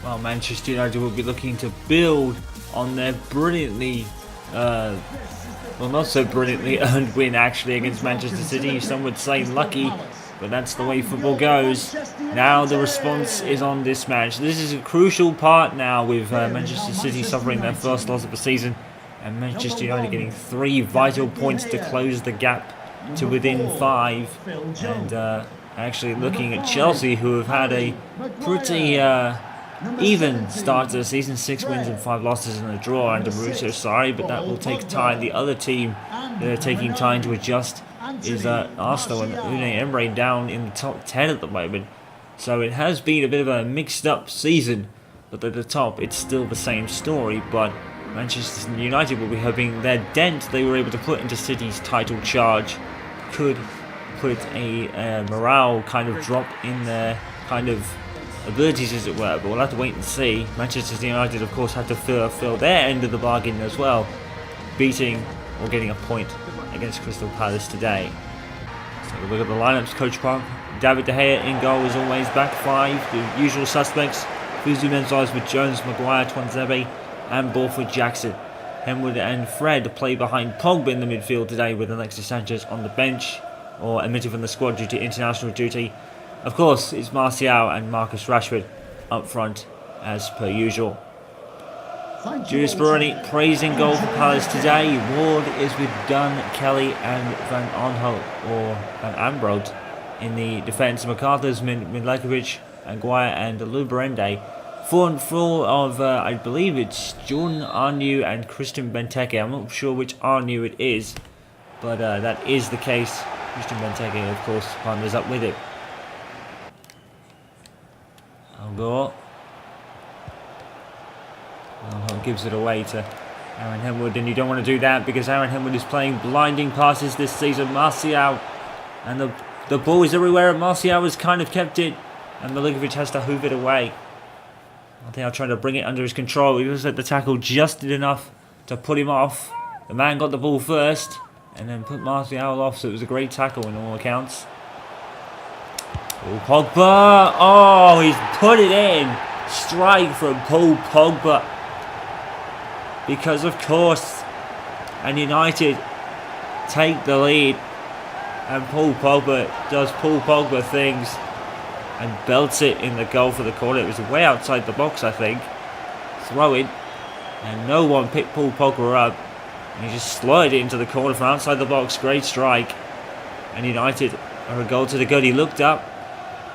Well, Manchester United will be looking to build on their brilliantly, well, not so brilliantly earned win actually against Manchester City. Some would say lucky, but that's the way football goes. Now the response is on this match. This is a crucial part now with Manchester City suffering their first loss of the season and Manchester United getting 3 vital points to close the gap to within 5. And actually looking at Chelsea, who have had a pretty even start to the season, 6 wins and 5 losses and a draw under Mauricio Sarri, but that will take time. The other team that are taking time to adjust is Arsenal, and Unai Emery down in the top 10 at the moment. So it has been a bit of a mixed up season, but at the top it's still the same story. But Manchester United will be hoping their dent they were able to put into City's title charge could put a morale kind of drop in their kind of abilities, as it were, but we'll have to wait and see. Manchester United, of course, had to fill their end of the bargain as well, beating or getting a point against Crystal Palace today. So we'll look at the lineups. Coach Park, David De Gea in goal as always, back 5, the usual suspects, Fuzu Mensah with Jones, Maguire, Twanzebe and Borford Jackson. Henwood and Fred play behind Pogba in the midfield today, with Alexis Sanchez on the bench or omitted from the squad due to international duty. Of course, it's Martial and Marcus Rashford up front as per usual. Julius Baroni praising goal for Palace today. Ward is with Dunn, Kelly and Van Aanholt or Van Ambroth in the defence. MacArthur's Milenkovic, Aguirre and Luberende. 4 and 4 of, I believe it's John Arnew and Christian Benteke. I'm not sure which Arnew it is, but that is the case. Christian Benteke, of course, partners up with it. Algor gives it away to Aaron Henwood, and you don't want to do that because Aaron Henwood is playing blinding passes this season. Martial, and the ball is everywhere, and Martial has kind of kept it, and Milinkovic has to hoof it away. I think I'm trying to bring it under his control. He was at the tackle just did enough to put him off. The man got the ball first and then put Martial off, so it was a great tackle in all accounts. Oh, Pogba! Oh, he's put it in! Strike from Paul Pogba. Because of course, and United take the lead, and Paul Pogba does Paul Pogba things and belts it in the goal for the corner. It was way outside the box, I think. Throw it, and no one picked Paul Pogba up. And he just slid it into the corner from outside the box. Great strike, and United are a goal to the good. He looked up,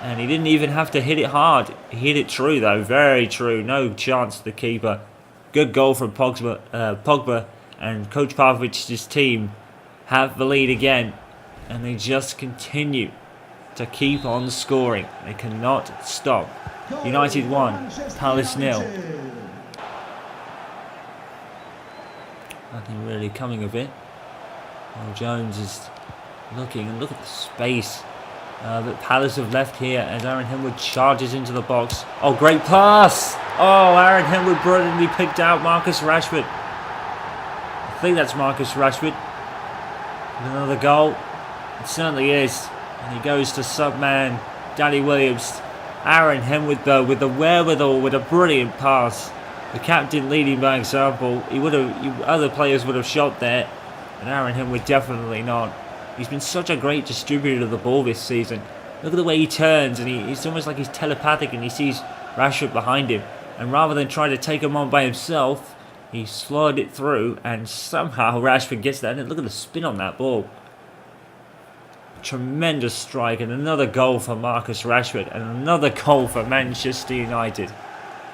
and he didn't even have to hit it hard. He hit it true though, very true. No chance to the keeper. Good goal from Pogba, and Coach Popovich's team have the lead again, and they just continue to keep on scoring. They cannot stop. United 1, Palace 0. Nothing really coming of it. Well, Jones is looking, and look at the space that Palace have left here as Aaron Henwood charges into the box. Oh, great pass! Oh, Aaron Henwood brilliantly picked out Marcus Rashford. I think that's Marcus Rashford. Another goal. It certainly is. And he goes to sub-man Danny Williams. Aaron Henwood though with the wherewithal, with a brilliant pass. The captain leading by example. Other players would have shot there, and Aaron Henwood definitely not. He's been such a great distributor of the ball this season. Look at the way he turns, and it's almost like he's telepathic, and he sees Rashford behind him. And rather than try to take him on by himself, he slid it through, and somehow Rashford gets that. And look at the spin on that ball. Tremendous strike, and another goal for Marcus Rashford, and another goal for Manchester United.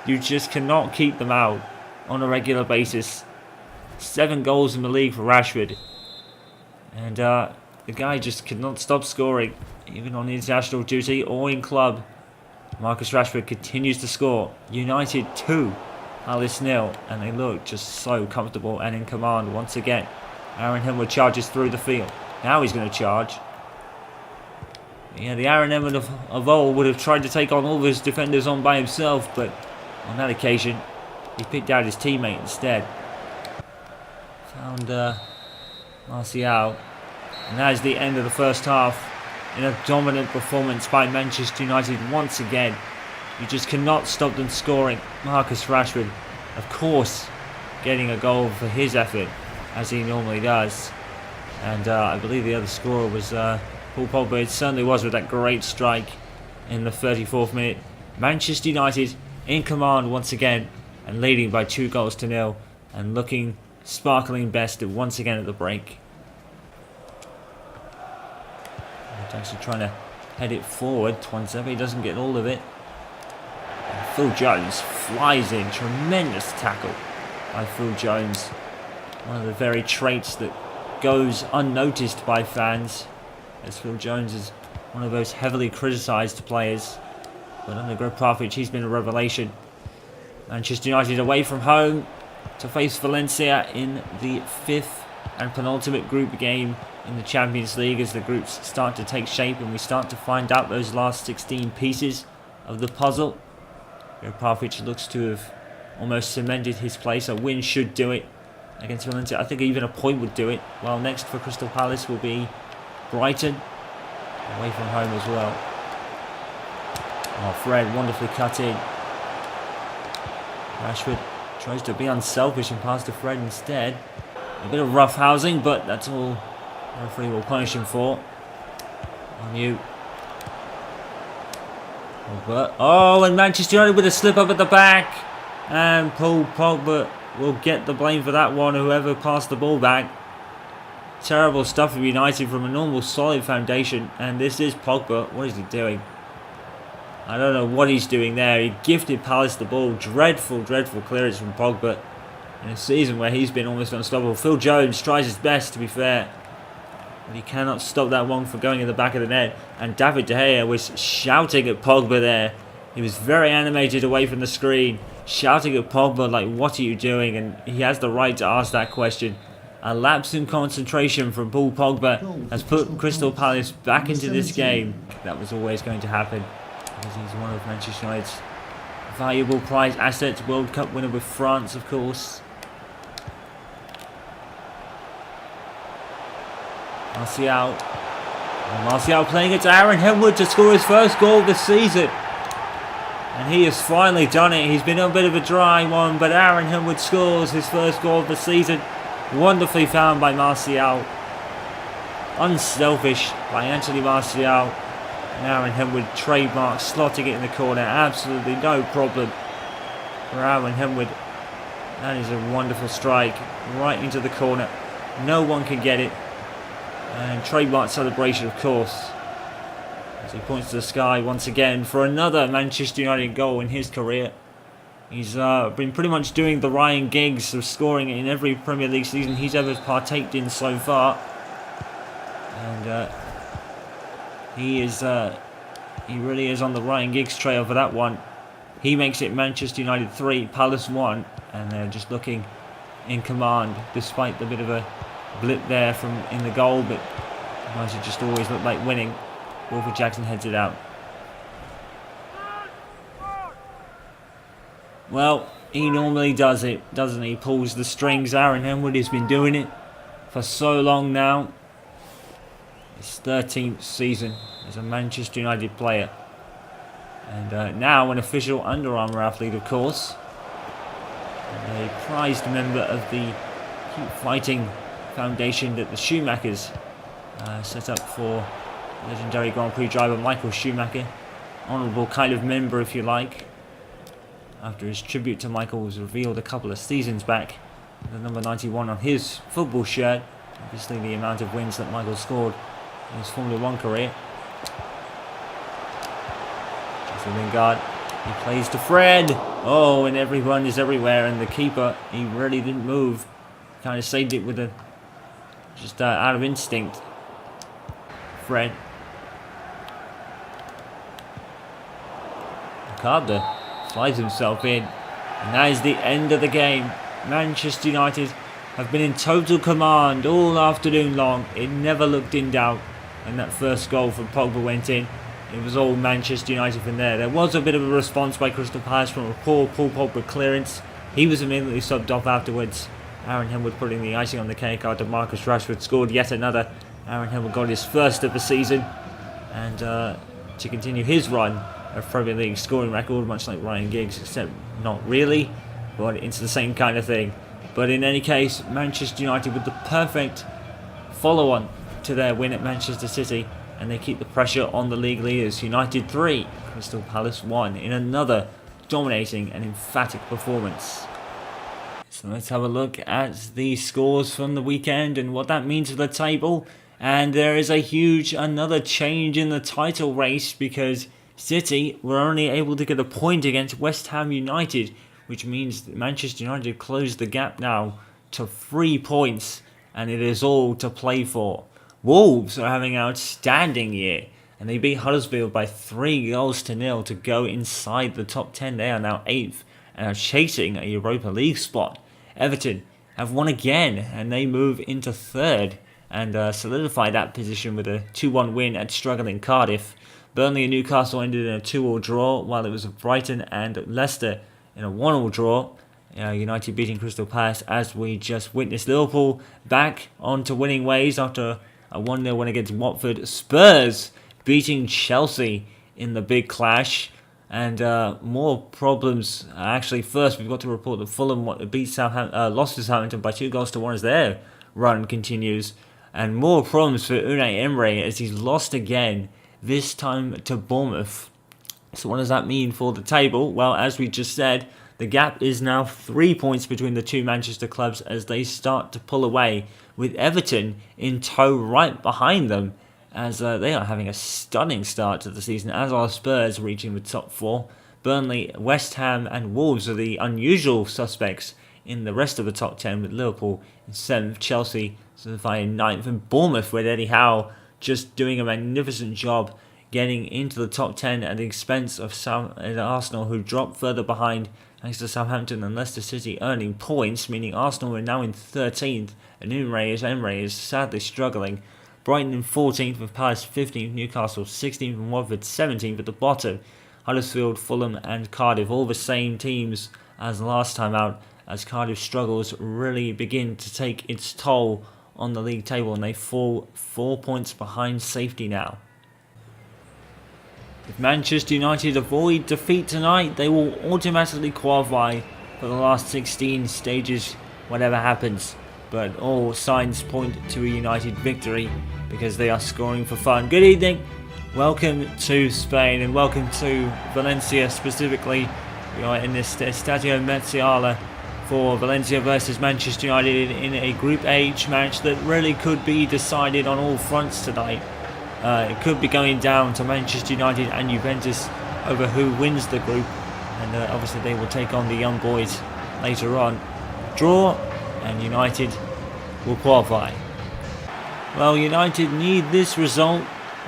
You just cannot keep them out on a regular basis. 7 goals in the league for Rashford. And the guy just cannot stop scoring, even on international duty or in club. Marcus Rashford continues to score. United 2, Palace 0, and they look just so comfortable and in command once again. Aaron Henwood charges through the field. Now he's going to charge. Yeah, the Aaron Henwood of old would have tried to take on all of his defenders on by himself, but on that occasion, he picked out his teammate instead. Found Martial. And that is the end of the first half, in a dominant performance by Manchester United once again. You just cannot stop them scoring. Marcus Rashford, of course, getting a goal for his effort, as he normally does. And I believe the other scorer was Paul Pogba. It certainly was, with that great strike in the 34th minute. Manchester United in command once again and leading by 2-0 and looking sparkling best once again at the break. He's actually trying to head it forward. Tuanzebe doesn't get all of it. And Phil Jones flies in. Tremendous tackle by Phil Jones. One of the very traits that goes unnoticed by fans, as Phil Jones is one of those heavily criticised players. But under Gregg Popovich, he's been a revelation. Manchester United away from home to face Valencia in the 5th and penultimate group game in the Champions League, as the groups start to take shape and we start to find out those last 16 pieces of the puzzle. Gregg Popovich looks to have almost cemented his place. A win should do it against Valencia. I think even a point would do it. Well, next for Crystal Palace will be Brighton, away from home as well. Oh, Fred wonderfully cut in. Rashford tries to be unselfish and pass to Fred instead. A bit of roughhousing, but that's all the referee will punish him for. On you. Oh, and Manchester United with a slip up at the back. And Paul Pogba will get the blame for that one, whoever passed the ball back. Terrible stuff of United from a normal solid foundation. And this is Pogba. What is he doing? I don't know what he's doing there. He gifted Palace the ball. Dreadful, dreadful clearance from Pogba in a season where he's been almost unstoppable. Phil Jones tries his best, to be fair, but he cannot stop that one from going in the back of the net. And David De Gea was shouting at Pogba there. He was very animated away from the screen, shouting at Pogba like, what are you doing? And he has the right to ask that question. A lapse in concentration from Paul Pogba has put Crystal Palace back into this game. That was always going to happen, because he's one of Manchester United's valuable prize assets. World Cup winner with France, of course. Martial. And Martial playing it to Aaron Henwood to score his first goal this season. And he has finally done it. He's been a bit of a dry one, but Aaron Henwood scores his first goal of the season. Wonderfully found by Martial. Unselfish by Anthony Martial. And Aaron Henwood trademark, slotting it in the corner. Absolutely no problem for Aaron Henwood. That is a wonderful strike right into the corner. No one can get it. And trademark celebration, of course, as he points to the sky once again for another Manchester United goal in his career. He's been pretty much doing the Ryan Giggs of scoring in every Premier League season he's ever partaked in so far. And he really is on the Ryan Giggs trail for that one. He makes it Manchester United 3, Palace 1, and they're just looking in command despite the bit of a blip there from in the goal, but United just always look like winning. Wilfred Jackson heads it out. Well, he normally does it, doesn't he? Pulls the strings. Aaron Henwood has been doing it for so long now. His 13th season as a Manchester United player. And now an official Under Armour athlete, of course. And a prized member of the Keep Fighting Foundation that the Schumachers set up for legendary Grand Prix driver Michael Schumacher. Honourable kind of member, if you like, after his tribute to Michael was revealed a couple of seasons back. The number 91 on his football shirt. Obviously the amount of wins that Michael scored in his Formula 1 career. Jesse Lingard, he plays to Fred. Oh, and everyone is everywhere, and the keeper, he really didn't move. Kind of saved it with a just out of instinct. Fred. Ricardo slides himself in, and that is the end of the game. Manchester United have been in total command all afternoon long. It never looked in doubt, and that first goal from Pogba went in. It was all Manchester United from there. There was a bit of a response by Crystal Palace from a poor Paul Pogba clearance. He was immediately subbed off afterwards. Aaron Henwood putting the icing on the cake after Marcus Rashford scored yet another. Aaron Henwood got his first of the season, and to continue his run a Premier League scoring record, much like Ryan Giggs, except not really, but it's the same kind of thing. But in any case, Manchester United with the perfect follow-on to their win at Manchester City, and they keep the pressure on the league leaders. United 3, Crystal Palace 1, in another dominating and emphatic performance. So let's have a look at the scores from the weekend and what that means for the table. And there is a huge another change in the title race, because City were only able to get a point against West Ham United, which means that Manchester United closed the gap now to 3 points, and it is all to play for. Wolves are having an outstanding year, and they beat Huddersfield by 3-0 to go inside the top 10. They are now 8th and are chasing a Europa League spot. Everton have won again, and they move into 3rd and solidify that position with a 2-1 win at struggling Cardiff. Burnley and Newcastle ended in a 2-2 draw, while it was Brighton and Leicester in a 1-1 draw. United beating Crystal Palace, as we just witnessed. Liverpool back onto winning ways after a 1-0 win against Watford. Spurs beating Chelsea in the big clash. And more problems. Actually, first we've got to report that Fulham lost to Southampton by 2-1 as their run continues. And more problems for Unai Emery as he's lost again, this time to Bournemouth. So what does that mean for the table? Well, as we just said, the gap is now 3 points between the two Manchester clubs as they start to pull away, with Everton in tow right behind them, as they are having a stunning start to the season, as are Spurs reaching the top 4. Burnley, West Ham and Wolves are the unusual suspects in the rest of the top 10, with Liverpool in 7th, Chelsea solidifying 9th, and Bournemouth, with Eddie Howe just doing a magnificent job getting into the top 10 at the expense of Arsenal, who dropped further behind thanks to Southampton and Leicester City earning points, meaning Arsenal are now in 13th, and Emery is sadly struggling. Brighton in 14th, with Palace 15th, Newcastle 16th and Watford 17th at the bottom. Huddersfield, Fulham and Cardiff, all the same teams as last time out, as Cardiff's struggles really begin to take its toll on the league table, and they fall 4 points behind safety now. If Manchester United avoid defeat tonight, they will automatically qualify for the last 16 stages, whatever happens. But all signs point to a United victory, because they are scoring for fun. Good evening, welcome to Spain, and welcome to Valencia specifically. We are in this Estadio Metziala for Valencia versus Manchester United in a Group H match that really could be decided on all fronts tonight. It could be going down to Manchester United and Juventus over who wins the group, and obviously they will take on the young boys later on. Draw and United will qualify. Well, United need this result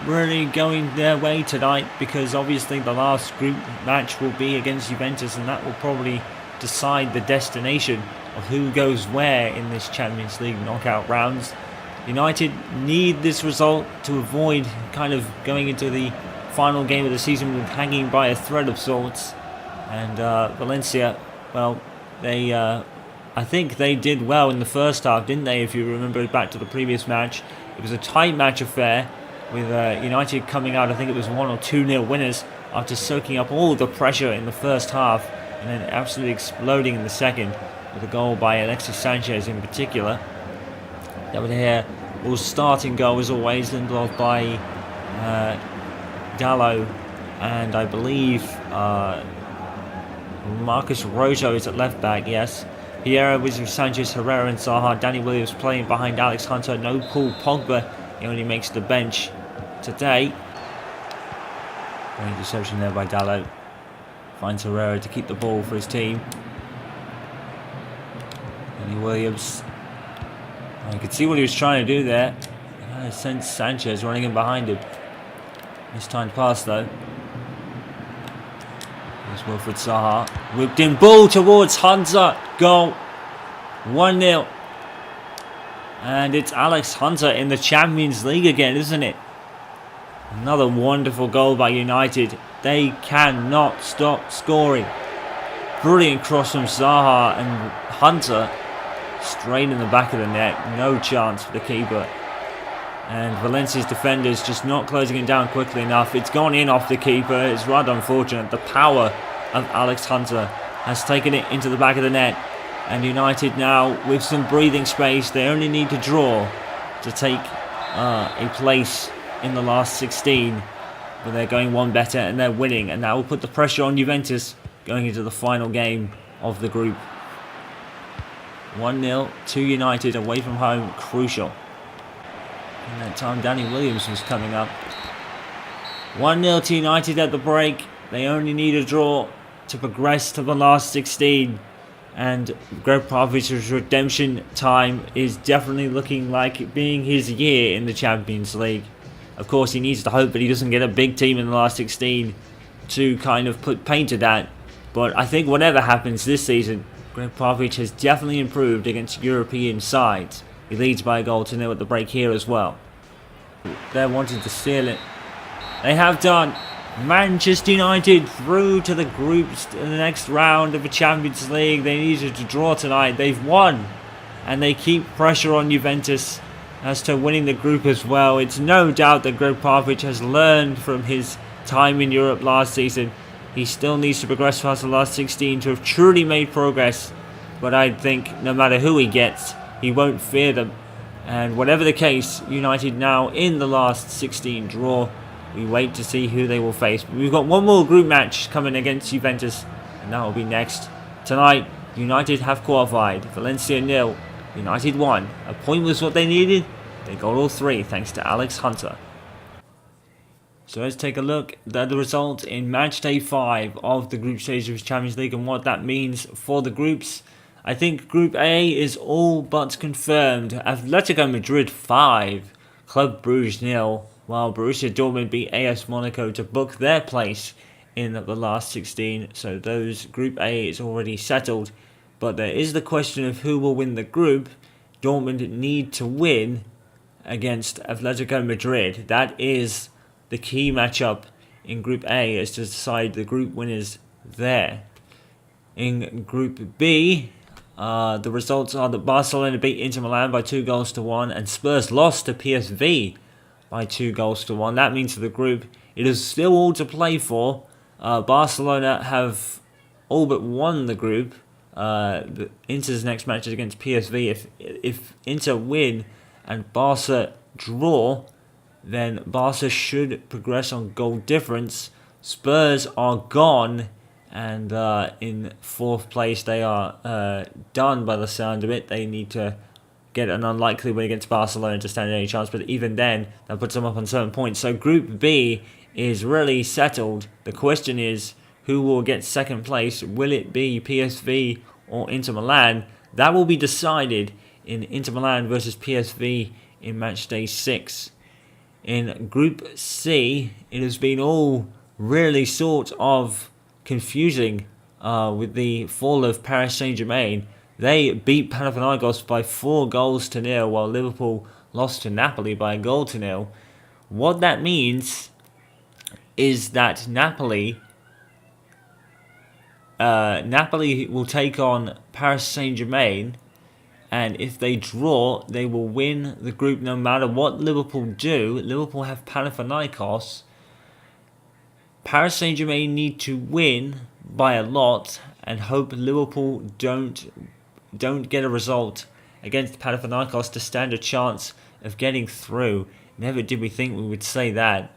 really going their way tonight, because obviously the last group match will be against Juventus, and that will probably decide the destination of who goes where in this Champions League knockout rounds. United need this result to avoid kind of going into the final game of the season with hanging by a thread of sorts. And Valencia, well, I think they did well in the first half, didn't they? If you remember back to the previous match, it was a tight match affair, with United coming out, I think it was 1 or 2-0 winners after soaking up all the pressure in the first half, and then absolutely exploding in the second with a goal by Alexis Sanchez in particular. That would here will start in goal as always, Lindelof by Gallo, and I believe Marcus Rojo is at left back, yes. Piera with Sanchez, Herrera and Zaha. Danny Williams playing behind Alex Hunter. No Paul Pogba, he only makes the bench today. Great interception there by Gallo. Finds Herrera to keep the ball for his team. Danny Williams. You could see what he was trying to do there. I sense Sanchez running in behind him. Mistimed pass though. There's Wilfred Zaha. Whipped in ball towards Hunter. Goal. 1-0. And it's Alex Hunter in the Champions League again, isn't it? Another wonderful goal by United. They cannot stop scoring. Brilliant cross from Zaha, and Hunter straight in the back of the net. No chance for the keeper. And Valencia's defenders just not closing it down quickly enough. It's gone in off the keeper. It's rather unfortunate. The power of Alex Hunter has taken it into the back of the net. And United now, with some breathing space, they only need to draw to take a place in the last 16. But they're going one better and they're winning. And that will put the pressure on Juventus going into the final game of the group. 1-0 to United away from home. Crucial. In that time, Danny Williams was coming up. 1-0 to United at the break. They only need a draw to progress to the last 16. And Gregg Popovich's redemption time is definitely looking like it being his year in the Champions League. Of course, he needs to hope that he doesn't get a big team in the last 16 to kind of put pain to that. But I think whatever happens this season, Gregg Popovich has definitely improved against European sides. He leads by a goal to 0 at the break here as well. They're wanting to seal it. They have done. Manchester United through to the groups in the next round of the Champions League. They needed to draw tonight. They've won. And they keep pressure on Juventus as to winning the group as well. It's no doubt that Gregg Popovich has learned from his time in Europe last season. He still needs to progress past the last 16 to have truly made progress. But I think no matter who he gets, he won't fear them. And whatever the case, United now in the last 16 draw. We wait to see who they will face. We've got one more group match coming against Juventus, and that will be next. Tonight, United have qualified. Valencia 0, United 1. A point was what they needed. They got all three thanks to Alex Hunter. So let's take a look at the result in match day 5 of the group stage of the Champions League and what that means for the groups. I think Group A is all but confirmed. Atletico Madrid 5, Club Brugge 0, while Borussia Dortmund beat AS Monaco to book their place in the last 16. So those Group A is already settled. But there is the question of who will win the group. Dortmund need to win against Atletico Madrid. That is the key matchup in Group A, is to decide the group winners there. In Group B, the results are that Barcelona beat Inter Milan by 2-1 and Spurs lost to PSV by 2-1. That means for the group, it is still all to play for. Barcelona have all but won the group. Inter's next match is against PSV. If Inter win and Barca draw, then Barca should progress on goal difference. Spurs are gone. And in 4th place, they are done by the sound of it. They need to get an unlikely win against Barcelona to stand any chance. But even then, that puts them up on 7 points. So Group B is really settled. The question is, who will get 2nd place? Will it be PSV or Inter Milan? That will be decided in Inter Milan versus PSV in match day 6. In Group C, it has been all really sort of confusing with the fall of Paris Saint-Germain. They beat Panathinaikos by 4-0, while Liverpool lost to Napoli by 1-0. What that means is that Napoli will take on Paris Saint-Germain, and if they draw, they will win the group no matter what Liverpool do. Liverpool have Panathinaikos. Paris Saint-Germain need to win by a lot and hope Liverpool don't get a result against Panathinaikos to stand a chance of getting through. Never did we think we would say that.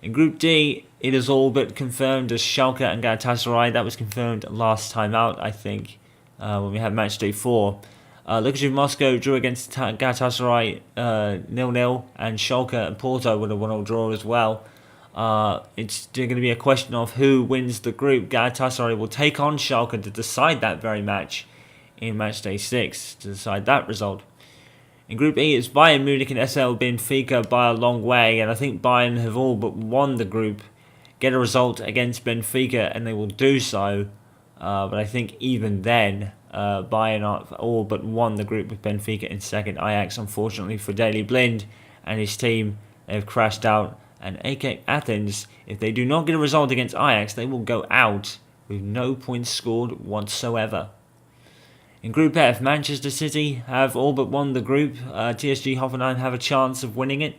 In Group D, it is all but confirmed as Schalke and Galatasaray. That was confirmed last time out, I think, when we had match day 4. Lokomotiv Moscow drew against Galatasaray 0-0, and Schalke and Porto would have won all draw as well. It's going to be a question of who wins the group. Galatasaray will take on Schalke to decide that very match in match day 6, to decide that result. In Group E, it's Bayern Munich and SL Benfica by a long way, and I think Bayern have all but won the group. Get a result against Benfica and they will do so, but I think even then, Bayern are all but won the group with Benfica in 2nd. Ajax, unfortunately for Daley Blind and his team, they have crashed out. And AEK Athens, if they do not get a result against Ajax, they will go out with no points scored whatsoever. In Group F, Manchester City have all but won the group. TSG Hoffenheim have a chance of winning it.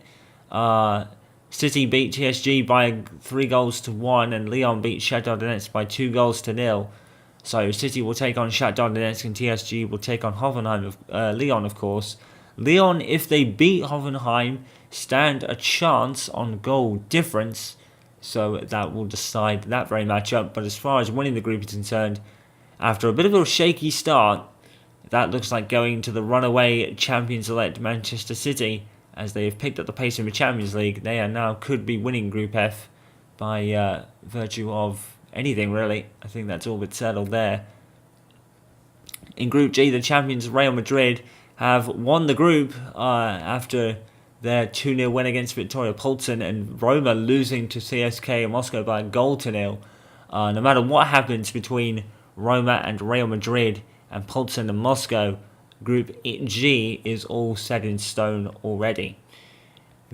City beat TSG by 3-1, and Lyon beat Shakhtar Donetsk by 2-0. So City will take on Shakhtar Donetsk, and TSG will take on Hoffenheim, Lyon, of course. Lyon, if they beat Hoffenheim, stand a chance on goal difference, so that will decide that very matchup. But as far as winning the group is concerned, after a bit of a shaky start, that looks like going to the runaway champions-elect Manchester City, as they have picked up the pace in the Champions League. They are now could be winning Group F by virtue of anything, really. I think that's all but settled there. In Group G, the champions Real Madrid have won the group after their 2-0 win against Victoria Pilsen, and Roma losing to CSKA Moscow by 1-0. No matter what happens between Roma and Real Madrid and Pilsen and Moscow, Group G is all set in stone already.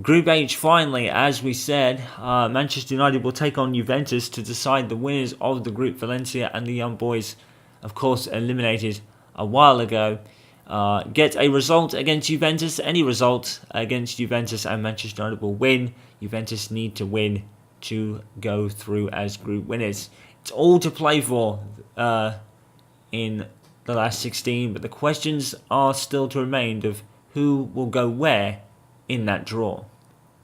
Group H, finally, as we said, Manchester United will take on Juventus to decide the winners of the group. Valencia and the Young Boys, of course, eliminated a while ago. Get a result against Juventus. Any result against Juventus and Manchester United will win. Juventus need to win to go through as group winners. It's all to play for in the last 16, but the questions are still to remain of who will go where in that draw.